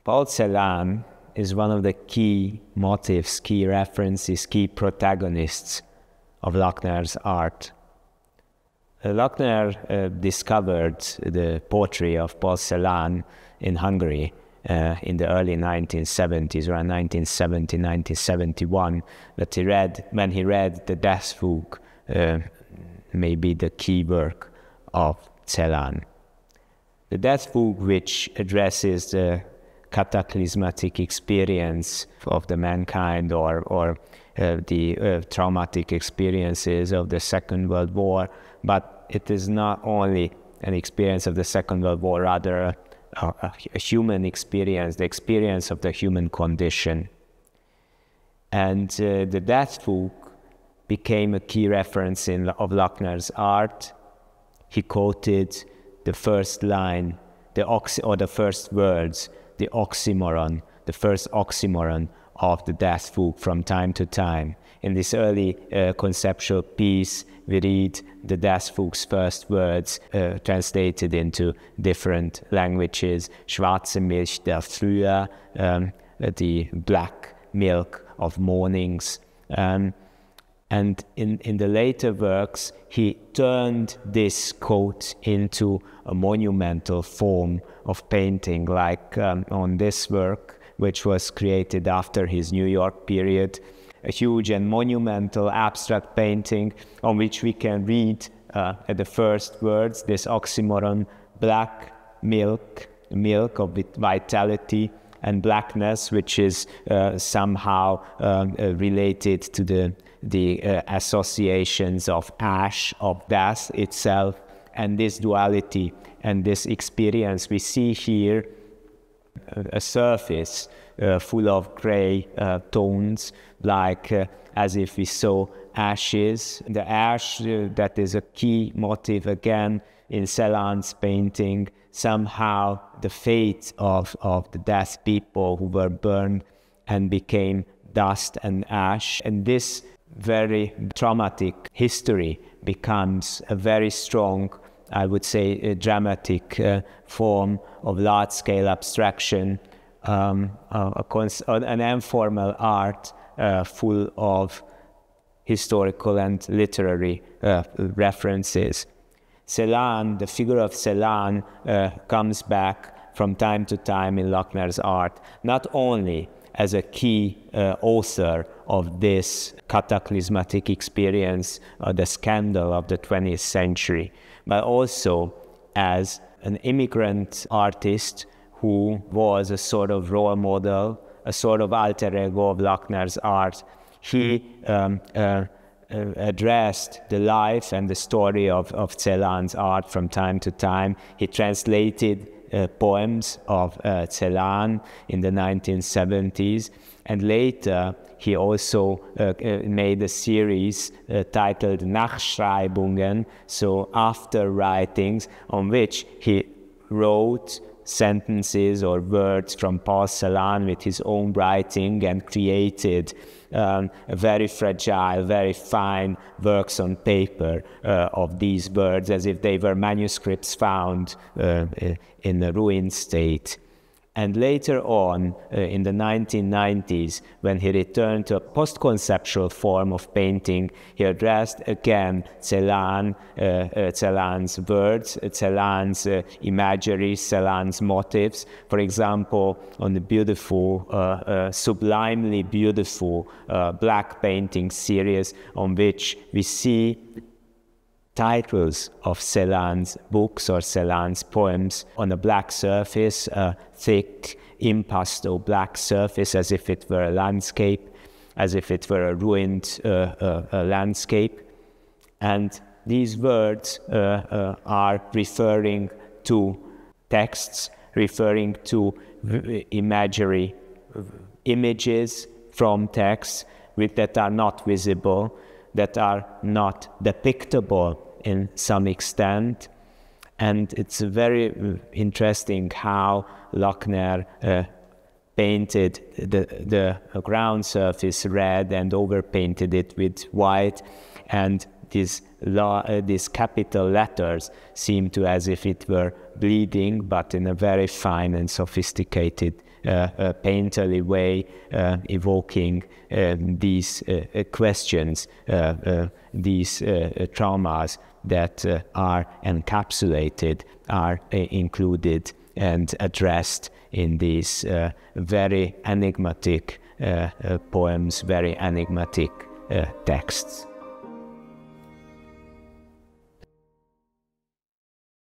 Paul Celan is one of the key motifs, key references, key protagonists of Lakner's art. Lakner discovered the poetry of Paul Celan in Hungary in the early 1970s, around 1970, 1971, that when he read the Death Fugue, maybe the key work of Celan. The Death Fugue, which addresses the cataclysmatic experience of the mankind or the traumatic experiences of the Second World War, but it is not only an experience of the Second World War, rather a human experience, the experience of the human condition. And the Death Fugue became a key reference of Lakner's art. He quoted the first line, the first words, the oxymoron, the first oxymoron of the Death Fugue from time to time. In this early conceptual piece, we read the Death Fugue's first words translated into different languages. Schwarze Milch der Frühe, the black milk of mornings. And in the later works, he turned this quote into a monumental form of painting, like on this work, which was created after his New York period, a huge and monumental abstract painting on which we can read at the first words, this oxymoron, black milk, milk of vitality, and blackness, which is somehow related to the associations of ash, of death itself, and this duality and this experience. We see here a surface full of gray tones, like as if we saw ashes. The ash, that is a key motif again in Celan's painting, somehow the fate of the death people who were burned and became dust and ash. And this very traumatic history becomes a very strong, I would say, a dramatic form of large-scale abstraction, an informal art full of historical and literary references. Celan, the figure of Celan, comes back from time to time in Lakner's art, not only as a key author of this cataclysmatic experience, the scandal of the 20th century, but also as an immigrant artist who was a sort of role model, a sort of alter ego of Lakner's art. He addressed the life and the story of Celan's art from time to time. He translated poems of Celan in the 1970s, and later he also made a series titled Nachschreibungen, so after writings, on which he wrote sentences or words from Paul Celan with his own writing and created a very fragile, very fine works on paper of these words, as if they were manuscripts found in a ruined state. And later on, in the 1990s, when he returned to a post-conceptual form of painting, he addressed again Celan's words, Celan's imagery, Celan's motifs. For example, on the beautiful, sublimely beautiful black painting series, on which we see titles of Celan's books or Celan's poems on a black surface, a thick impasto black surface, as if it were a landscape, as if it were a ruined landscape. And these words are referring to texts, referring to imagery, images from texts that are not visible, that are not depictable in some extent. And it's very interesting how Lakner painted the ground surface red and overpainted it with white, and these capital letters seem to as if it were bleeding, but in a very fine and sophisticated painterly way, evoking these questions, these traumas that are encapsulated, are included and addressed in these very enigmatic poems, very enigmatic texts.